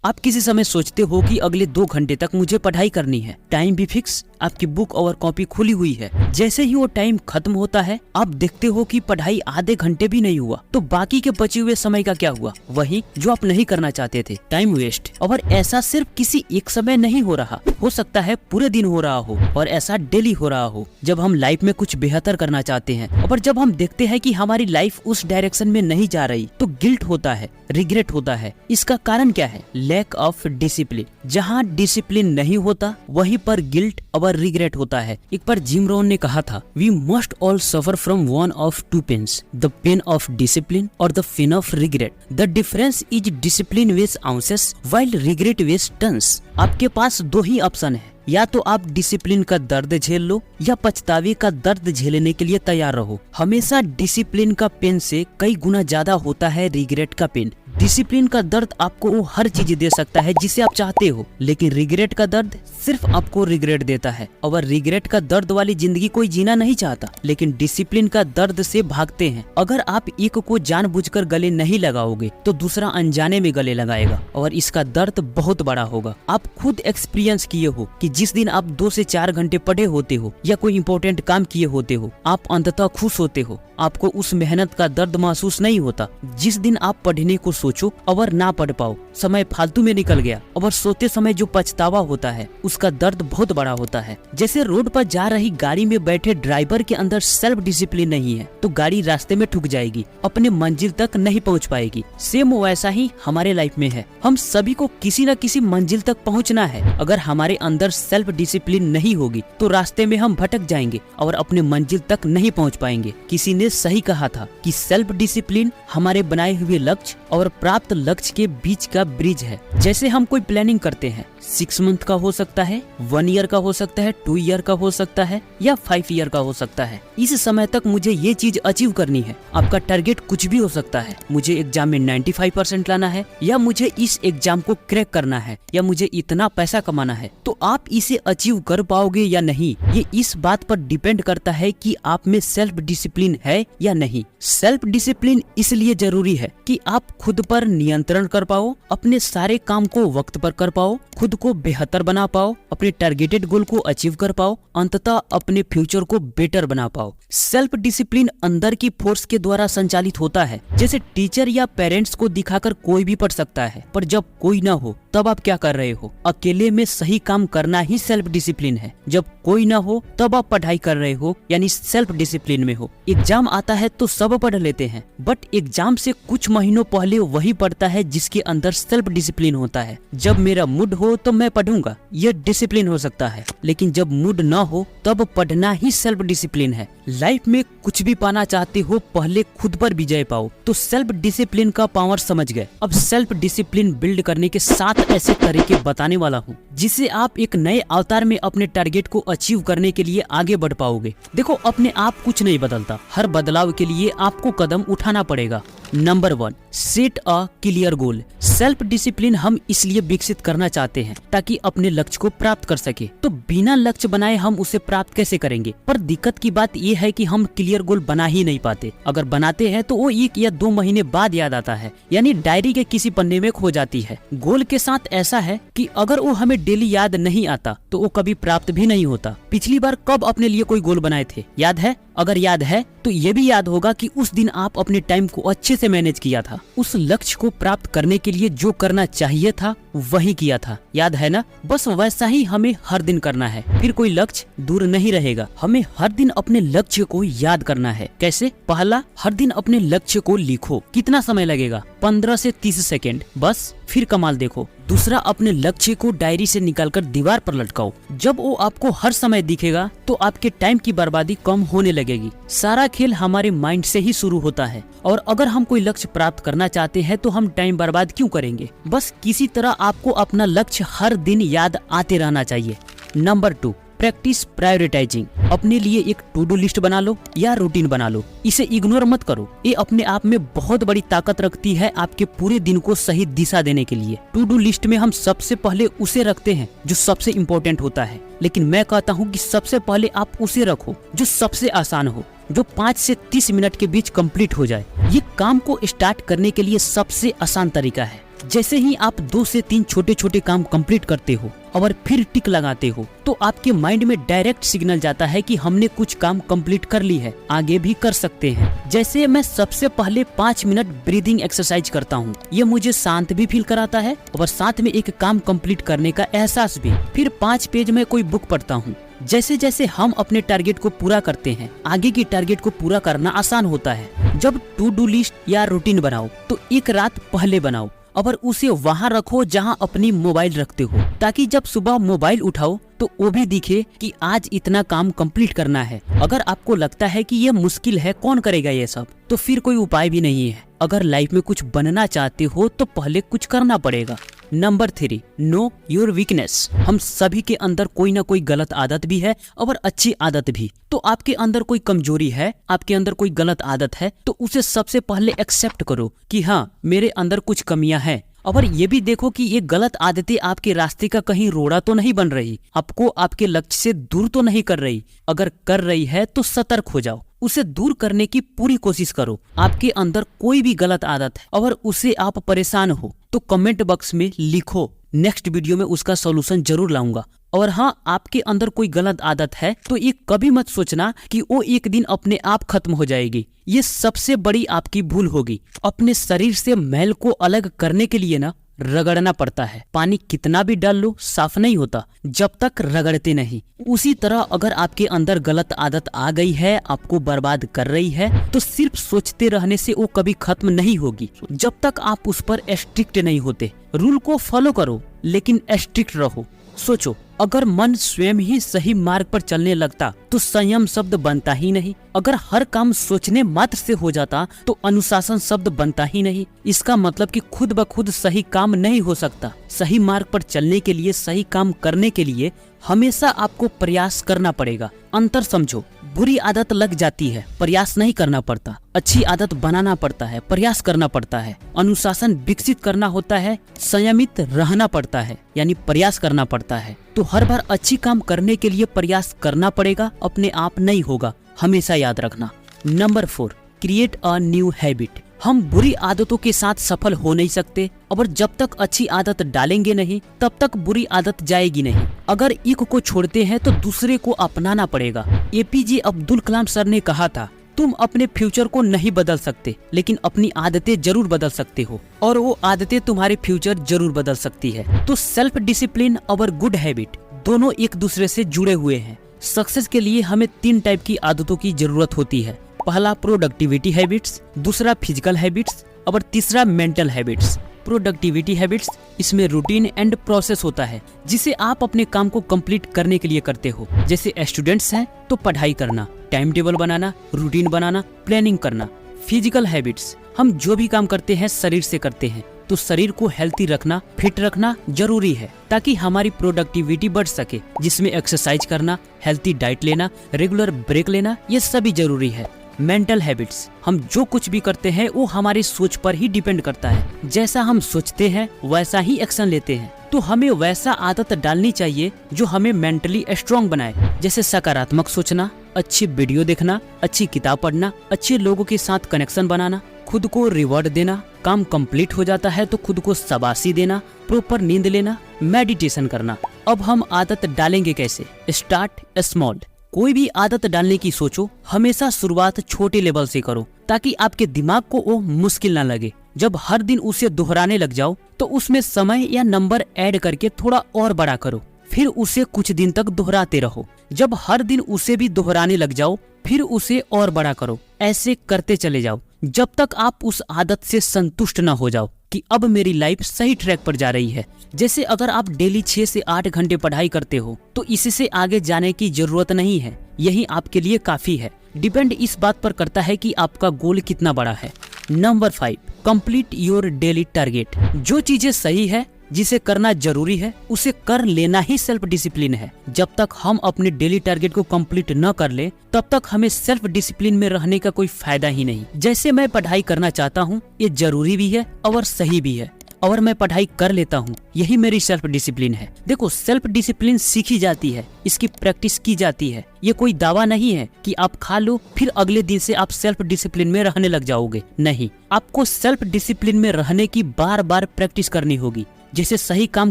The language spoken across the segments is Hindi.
आप किसी समय सोचते हो कि अगले 2 घंटे तक मुझे पढ़ाई करनी है, टाइम भी फिक्स, आपकी बुक और कॉपी खुली हुई है। जैसे ही वो टाइम खत्म होता है आप देखते हो कि पढ़ाई आधे घंटे भी नहीं हुआ, तो बाकी के बचे हुए समय का क्या हुआ? वही जो आप नहीं करना चाहते थे, टाइम वेस्ट। और ऐसा सिर्फ किसी एक समय नहीं हो रहा, हो सकता है पूरे दिन हो रहा हो, और ऐसा डेली हो रहा हो। जब हम लाइफ में कुछ बेहतर करना चाहते हैं और जब हम देखते हैं कि हमारी लाइफ उस डायरेक्शन में नहीं जा रही, तो गिल्ट होता है, रिग्रेट होता है। इसका कारण क्या है? Lack of discipline. जहाँ डिसिप्लिन नहीं होता वहीं पर गिल्ट और रिग्रेट होता है। एक बार जिम रोहन ने कहा था, we must all suffer from one of two pains, the pain of discipline और the pain of regret. The difference is discipline weighs ounces while regret weighs tons. आपके पास 2 ही ऑप्शन है, या तो आप डिसिप्लिन का दर्द झेल लो या पछतावे का दर्द झेलने के लिए तैयार रहो। हमेशा डिसिप्लिन का पेन से कई गुना ज्यादा होता है रिग्रेट का पेन। डिसिप्लिन का दर्द आपको वो हर चीज दे सकता है जिसे आप चाहते हो, लेकिन रिग्रेट का दर्द सिर्फ आपको रिग्रेट देता है। और रिग्रेट का दर्द वाली जिंदगी कोई जीना नहीं चाहता, लेकिन डिसिप्लिन का दर्द से भागते हैं। अगर आप एक को जानबूझकर गले नहीं लगाओगे तो दूसरा अनजाने में गले लगाएगा, और इसका दर्द बहुत बड़ा होगा। आप खुद एक्सपीरियंस किए हो कि जिस दिन आप 2 से 4 घंटे पढ़े होते हो या कोई इंपॉर्टेंट काम किए होते हो, आप अंततः खुश होते हो। आपको उस मेहनत का दर्द महसूस नहीं होता। जिस दिन आप पढ़ने को सोचो और ना पढ़ पाओ, समय फालतू में निकल गया, और सोते समय जो पछतावा होता है उसका दर्द बहुत बड़ा होता है। जैसे रोड पर जा रही गाड़ी में बैठे ड्राइवर के अंदर सेल्फ डिसिप्लिन नहीं है तो गाड़ी रास्ते में ठुक जाएगी, अपने मंजिल तक नहीं पहुंच पाएगी। सेम वैसा ही हमारे लाइफ में है। हम सभी को किसी न किसी मंजिल तक पहुंचना है। अगर हमारे अंदर सेल्फ डिसिप्लिन नहीं होगी तो रास्ते में हम भटक जाएंगे और अपने मंजिल तक नहीं पहुंच पाएंगे। किसी ने सही कहा था कि सेल्फ डिसिप्लिन हमारे बनाए हुए लक्ष्य और प्राप्त लक्ष्य के बीच का ब्रिज है। जैसे हम कोई प्लानिंग करते हैं, 6 मंथ का हो सकता है, 1 ईयर का हो सकता है, 2 ईयर का हो सकता है या 5 ईयर का हो सकता है। इस समय तक मुझे ये चीज अचीव करनी है। आपका टारगेट कुछ भी हो सकता है। मुझे एग्जाम में 95% लाना है, या मुझे इस एग्जाम को क्रैक करना है, या मुझे इतना पैसा कमाना है। तो आप इसे अचीव कर पाओगे या नहीं, ये इस बात पर डिपेंड करता है कि आप में सेल्फ डिसिप्लिन है या नहीं। सेल्फ डिसिप्लिन इसलिए जरूरी है कि आप खुद पर नियंत्रण कर पाओ, अपने सारे काम को वक्त पर कर पाओ, खुद को बेहतर बना पाओ, अपने टारगेटेड गोल को अचीव कर पाओ, अंततः अपने फ्यूचर को बेटर बना पाओ। सेल्फ डिसिप्लिन अंदर की फोर्स के द्वारा संचालित होता है। जैसे टीचर या पेरेंट्स को दिखाकर कोई भी पढ़ सकता है, पर जब कोई ना हो तब आप क्या कर रहे हो? अकेले में सही काम करना ही सेल्फ डिसिप्लिन है। जब कोई ना हो तब आप पढ़ाई कर रहे हो, यानी सेल्फ डिसिप्लिन में हो। एग्जाम आता है तो सब पढ़ लेते हैं, बट एग्जाम से कुछ महीनों पहले वही पढ़ता है जिसके अंदर सेल्फ डिसिप्लिन होता है। जब मेरा मूड हो तो मैं पढ़ूंगा, यह डिसिप्लिन हो सकता है, लेकिन जब मूड ना हो तब पढ़ना ही सेल्फ डिसिप्लिन है। लाइफ में कुछ भी पाना चाहते हो, पहले खुद पर विजय पाओ। तो सेल्फ डिसिप्लिन का पावर समझ गए। अब सेल्फ डिसिप्लिन बिल्ड करने के 7 ऐसे तरीके बताने वाला हूँ जिससे आप एक नए अवतार में अपने टारगेट को अचीव करने के लिए आगे बढ़ पाओगे। देखो, अपने आप कुछ नहीं बदलता, हर बदलाव के लिए आपको कदम उठाना पड़ेगा। Number 1, set a clear goal. Self discipline हम इसलिए विकसित करना चाहते हैं ताकि अपने लक्ष्य को प्राप्त कर सके। तो बिना लक्ष्य बनाए हम उसे प्राप्त कैसे करेंगे? पर दिक्कत की बात यह है कि हम क्लियर गोल बना ही नहीं पाते। अगर बनाते हैं तो वो 1 या 2 महीने बाद याद आता है, यानी डायरी के किसी पन्ने में खो जाती है। गोल के साथ ऐसा है कि अगर वो हमें डेली याद नहीं आता तो वो कभी प्राप्त भी नहीं होता। पिछली बार कब अपने लिए कोई गोल बनाए थे, याद है? अगर याद है तो ये भी याद होगा कि उस दिन आप अपने टाइम को अच्छे से मैनेज किया था। उस लक्ष्य को प्राप्त करने के लिए जो करना चाहिए था वही किया था, याद है ना? बस वैसा ही हमें हर दिन करना है, फिर कोई लक्ष्य दूर नहीं रहेगा। हमें हर दिन अपने लक्ष्य को याद करना है। कैसे? पहला, हर दिन अपने लक्ष्य को लिखो। कितना समय लगेगा? 15 से 30 सेकेंड, बस, फिर कमाल देखो। दूसरा, अपने लक्ष्य को डायरी से निकालकर दीवार पर लटकाओ। जब वो आपको हर समय दिखेगा तो आपके टाइम की बर्बादी कम होने लगेगी। सारा खेल हमारे माइंड से ही शुरू होता है, और अगर हम कोई लक्ष्य प्राप्त करना चाहते हैं तो हम टाइम बर्बाद क्यों करेंगे? बस किसी तरह आपको अपना लक्ष्य हर दिन याद आते रहना चाहिए। Number 2, practice prioritising. अपने लिए एक टू डू लिस्ट बना लो या रूटीन बना लो, इसे इग्नोर मत करो। ये अपने आप में बहुत बड़ी ताकत रखती है आपके पूरे दिन को सही दिशा देने के लिए। टू डू लिस्ट में हम सबसे पहले उसे रखते हैं जो सबसे इम्पोर्टेंट होता है, लेकिन मैं कहता हूँ कि सबसे पहले आप उसे रखो जो सबसे आसान हो, जो 5 से 30 मिनट के बीच कंप्लीट हो जाए। ये काम को स्टार्ट करने के लिए सबसे आसान तरीका है। जैसे ही आप 2 से 3 छोटे छोटे काम कंप्लीट करते हो और फिर टिक लगाते हो तो आपके माइंड में डायरेक्ट सिग्नल जाता है कि हमने कुछ काम कंप्लीट कर ली है, आगे भी कर सकते हैं। जैसे मैं सबसे पहले 5 मिनट ब्रीदिंग एक्सरसाइज करता हूँ, ये मुझे शांत भी फील कराता है और साथ में एक काम कंप्लीट करने का एहसास भी। फिर 5 पेज में कोई बुक पढ़ता हूँ। जैसे जैसे हम अपने टारगेट को पूरा करते हैं, आगे की टारगेट को पूरा करना आसान होता है। जब टू डू लिस्ट या रूटीन बनाओ तो एक रात पहले बनाओ और उसे वहाँ रखो जहाँ अपनी मोबाइल रखते हो, ताकि जब सुबह मोबाइल उठाओ तो वो भी दिखे कि आज इतना काम कंप्लीट करना है। अगर आपको लगता है कि ये मुश्किल है, कौन करेगा ये सब, तो फिर कोई उपाय भी नहीं है। अगर लाइफ में कुछ बनना चाहते हो तो पहले कुछ करना पड़ेगा। Number 3, know your weakness. हम सभी के अंदर कोई ना कोई गलत आदत भी है और अच्छी आदत भी। तो आपके अंदर कोई कमजोरी है, आपके अंदर कोई गलत आदत है, तो उसे सबसे पहले एक्सेप्ट करो कि हाँ, मेरे अंदर कुछ कमियां हैं। और ये भी देखो कि ये गलत आदतें आपके रास्ते का कहीं रोड़ा तो नहीं बन रही, आपको आपके लक्ष्य से दूर तो नहीं कर रही। अगर कर रही है तो सतर्क हो जाओ, उसे दूर करने की पूरी कोशिश करो। आपके अंदर कोई भी गलत आदत है और उससे आप परेशान हो तो कमेंट बॉक्स में लिखो, नेक्स्ट वीडियो में उसका सॉल्यूशन जरूर लाऊंगा। और हाँ, आपके अंदर कोई गलत आदत है तो ये कभी मत सोचना कि वो एक दिन अपने आप खत्म हो जाएगी। ये सबसे बड़ी आपकी भूल होगी। अपने शरीर से मैल को अलग करने के लिए ना रगड़ना पड़ता है। पानी कितना भी डाल लो साफ नहीं होता जब तक रगड़ते नहीं। उसी तरह अगर आपके अंदर गलत आदत आ गई है, आपको बर्बाद कर रही है, तो सिर्फ सोचते रहने से वो कभी खत्म नहीं होगी जब तक आप उस पर स्ट्रिक्ट नहीं होते। रूल को फॉलो करो लेकिन स्ट्रिक्ट रहो। सोचो, अगर मन स्वयं ही सही मार्ग पर चलने लगता तो संयम शब्द बनता ही नहीं। अगर हर काम सोचने मात्र से हो जाता तो अनुशासन शब्द बनता ही नहीं। इसका मतलब कि खुद ब खुद सही काम नहीं हो सकता। सही मार्ग पर चलने के लिए, सही काम करने के लिए हमेशा आपको प्रयास करना पड़ेगा। अंतर समझो, बुरी आदत लग जाती है, प्रयास नहीं करना पड़ता। अच्छी आदत बनाना पड़ता है, प्रयास करना पड़ता है। अनुशासन विकसित करना होता है, संयमित रहना पड़ता है, यानी प्रयास करना पड़ता है। तो हर बार अच्छी काम करने के लिए प्रयास करना पड़ेगा, अपने आप नहीं होगा, हमेशा याद रखना। Number 4, create a new habit. हम बुरी आदतों के साथ सफल हो नहीं सकते और जब तक अच्छी आदत डालेंगे नहीं तब तक बुरी आदत जाएगी नहीं। अगर एक को छोड़ते हैं तो दूसरे को अपनाना पड़ेगा। एपीजे अब्दुल कलाम सर ने कहा था, तुम अपने फ्यूचर को नहीं बदल सकते लेकिन अपनी आदतें जरूर बदल सकते हो, और वो आदतें तुम्हारे फ्यूचर जरूर बदल सकती है। तो सेल्फ डिसिप्लिन और गुड हैबिट दोनों एक दूसरे से जुड़े हुए हैं। सक्सेस के लिए हमें 3 टाइप की आदतों की जरूरत होती है। पहला प्रोडक्टिविटी हैबिट्स, दूसरा फिजिकल हैबिट्स और तीसरा मेंटल हैबिट्स। प्रोडक्टिविटी हैबिट्स, इसमें रूटीन एंड प्रोसेस होता है जिसे आप अपने काम को कंप्लीट करने के लिए करते हो। जैसे स्टूडेंट्स हैं तो पढ़ाई करना, टाइम टेबल बनाना, रूटीन बनाना, प्लानिंग करना। फिजिकल हैबिट्स, हम जो भी काम करते हैं शरीर से करते हैं, तो शरीर को हेल्थी रखना, फिट रखना जरूरी है ताकि हमारी प्रोडक्टिविटी बढ़ सके, जिसमें एक्सरसाइज करना, हेल्थी डाइट लेना, रेगुलर ब्रेक लेना, ये सभी जरूरी है। मेंटल हैबिट्स, हम जो कुछ भी करते हैं वो हमारी सोच पर ही डिपेंड करता है। जैसा हम सोचते हैं वैसा ही एक्शन लेते हैं। तो हमें वैसा आदत डालनी चाहिए जो हमें मेंटली स्ट्रांग बनाए। जैसे सकारात्मक सोचना, अच्छी वीडियो देखना, अच्छी किताब पढ़ना, अच्छे लोगों के साथ कनेक्शन बनाना, खुद को रिवॉर्ड देना, काम कंप्लीट हो जाता है तो खुद को शाबाशी देना, प्रॉपर नींद लेना, मेडिटेशन करना। अब हम आदत डालेंगे कैसे? Start small. कोई भी आदत डालने की सोचो, हमेशा शुरुआत छोटे लेवल से करो ताकि आपके दिमाग को वो मुश्किल ना लगे। जब हर दिन उसे दोहराने लग जाओ तो उसमें समय या नंबर ऐड करके थोड़ा और बड़ा करो, फिर उसे कुछ दिन तक दोहराते रहो। जब हर दिन उसे भी दोहराने लग जाओ फिर उसे और बड़ा करो। ऐसे करते चले जाओ जब तक आप उस आदत से संतुष्ट ना हो जाओ कि अब मेरी लाइफ सही ट्रैक पर जा रही है। जैसे अगर आप डेली 6 से 8 घंटे पढ़ाई करते हो तो इससे आगे जाने की जरूरत नहीं है, यही आपके लिए काफी है। डिपेंड इस बात पर करता है कि आपका गोल कितना बड़ा है। Number 5, complete your daily target. जो चीजें सही है, जिसे करना जरूरी है, उसे कर लेना ही सेल्फ डिसिप्लिन है। जब तक हम अपने डेली टारगेट को कंप्लीट न कर ले तब तक हमें सेल्फ डिसिप्लिन में रहने का कोई फायदा ही नहीं। जैसे मैं पढ़ाई करना चाहता हूँ, ये जरूरी भी है और सही भी है, और मैं पढ़ाई कर लेता हूँ, यही मेरी सेल्फ डिसिप्लिन है। देखो, सेल्फ डिसिप्लिन सीखी जाती है, इसकी प्रैक्टिस की जाती है। ये कोई दावा नहीं है कि आप खा लो फिर अगले दिन से आप सेल्फ डिसिप्लिन में रहने लग जाओगे। नहीं, आपको सेल्फ डिसिप्लिन में रहने की बार बार प्रैक्टिस करनी होगी। जैसे सही काम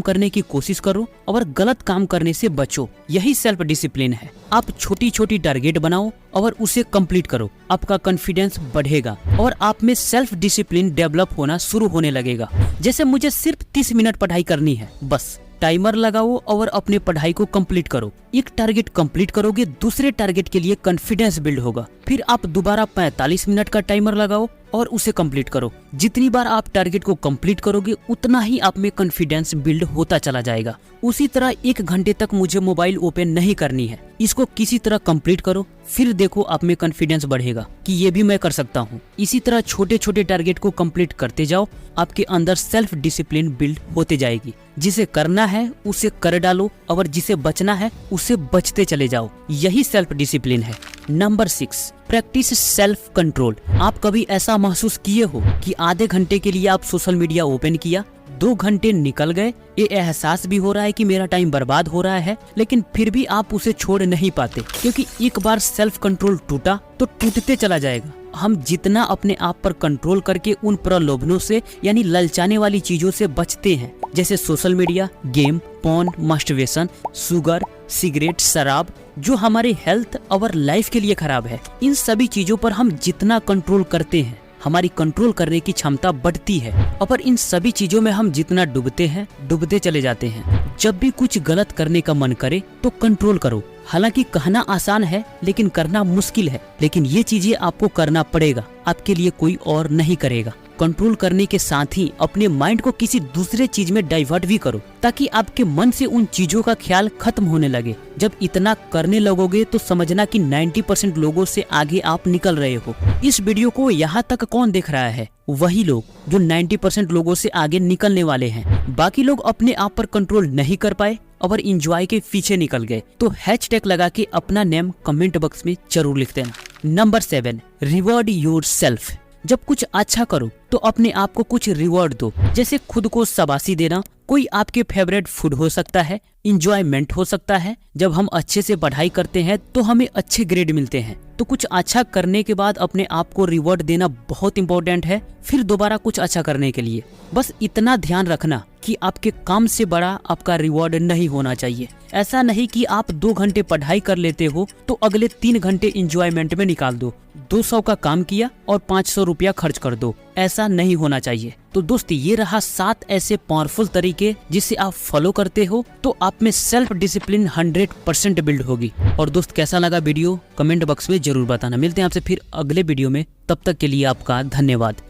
करने की कोशिश करो और गलत काम करने से बचो, यही सेल्फ डिसिप्लिन है। आप छोटी छोटी टारगेट बनाओ और उसे कंप्लीट करो, आपका कॉन्फिडेंस बढ़ेगा और आप में सेल्फ डिसिप्लिन डेवलप होना शुरू होने लगेगा। जैसे मुझे सिर्फ 30 मिनट पढ़ाई करनी है, बस टाइमर लगाओ और अपने पढ़ाई को कंप्लीट करो। एक टारगेट कंप्लीट करोगे, दूसरे टारगेट के लिए कॉन्फिडेंस बिल्ड होगा। फिर आप दोबारा 45 मिनट का टाइमर लगाओ और उसे कंप्लीट करो। जितनी बार आप टारगेट को कंप्लीट करोगे उतना ही आप में कॉन्फिडेंस बिल्ड होता चला जाएगा। उसी तरह 1 घंटे तक मुझे मोबाइल ओपन नहीं करनी है, इसको किसी तरह कंप्लीट करो, फिर देखो आप में कॉन्फिडेंस बढ़ेगा कि ये भी मैं कर सकता हूँ। इसी तरह छोटे छोटे टारगेट को कंप्लीट करते जाओ, आपके अंदर सेल्फ डिसिप्लिन बिल्ड होते जाएगी। जिसे करना है उसे कर डालो और जिसे बचना है उसे बचते चले जाओ, यही सेल्फ डिसिप्लिन है। Number 6, practice self control. आप कभी ऐसा महसूस किए हो कि आधे घंटे के लिए आप सोशल मीडिया ओपन किया, 2 घंटे निकल गए, ये एहसास भी हो रहा है कि मेरा टाइम बर्बाद हो रहा है, लेकिन फिर भी आप उसे छोड़ नहीं पाते, क्योंकि एक बार सेल्फ कंट्रोल टूटा तो टूटते चला जाएगा। हम जितना अपने आप पर कंट्रोल करके उन प्रलोभनों से यानी ललचाने वाली चीजों से बचते हैं, जैसे social media, game, porn, masturbation, sugar, cigarette, शराब, जो हमारी हेल्थ और लाइफ के लिए खराब है, इन सभी चीजों पर हम जितना कंट्रोल करते हैं हमारी कंट्रोल करने की क्षमता बढ़ती है, और इन सभी चीजों में हम जितना डूबते हैं डूबते चले जाते हैं। जब भी कुछ गलत करने का मन करे तो कंट्रोल करो। हालांकि कहना आसान है लेकिन करना मुश्किल है, लेकिन ये चीजें आपको करना पड़ेगा, आपके लिए कोई और नहीं करेगा। कंट्रोल करने के साथ ही अपने माइंड को किसी दूसरे चीज में डाइवर्ट भी करो, ताकि आपके मन से उन चीजों का ख्याल खत्म होने लगे। जब इतना करने लगोगे तो समझना कि 90% लोगों से आगे आप निकल रहे हो। इस वीडियो को यहाँ तक कौन देख रहा है? वही लोग जो 90% लोगों से आगे निकलने वाले हैं। बाकी लोग अपने आप पर कंट्रोल नहीं कर पाए और इंजॉय के पीछे निकल गए। तो हैशटैग लगा के अपना नेम कमेंट बॉक्स में जरूर लिख देना। Number 7, reward yourself. जब कुछ अच्छा करो तो अपने आप को कुछ रिवॉर्ड दो, जैसे खुद को शाबाशी देना। कोई आपके फेवरेट फूड हो सकता है, इंजॉयमेंट हो सकता है। जब हम अच्छे से पढ़ाई करते हैं तो हमें अच्छे ग्रेड मिलते हैं, तो कुछ अच्छा करने के बाद अपने आप को रिवॉर्ड देना बहुत इंपॉर्टेंट है, फिर दोबारा कुछ अच्छा करने के लिए। बस इतना ध्यान रखना कि आपके काम से बड़ा आपका रिवॉर्ड नहीं होना चाहिए। ऐसा नहीं कि आप 2 घंटे पढ़ाई कर लेते हो तो अगले 3 घंटे इंजॉयमेंट में निकाल दो। 200 का काम किया और 500 रुपया खर्च कर दो, ऐसा नहीं होना चाहिए। तो दोस्त, ये रहा 7 ऐसे पावरफुल तरीके जिसे आप फॉलो करते हो तो आप में सेल्फ डिसिप्लिन 100% बिल्ड होगी। और दोस्त, कैसा लगा वीडियो कमेंट बॉक्स में जरूर बताना। मिलते हैं आपसे फिर अगले वीडियो में, तब तक के लिए आपका धन्यवाद।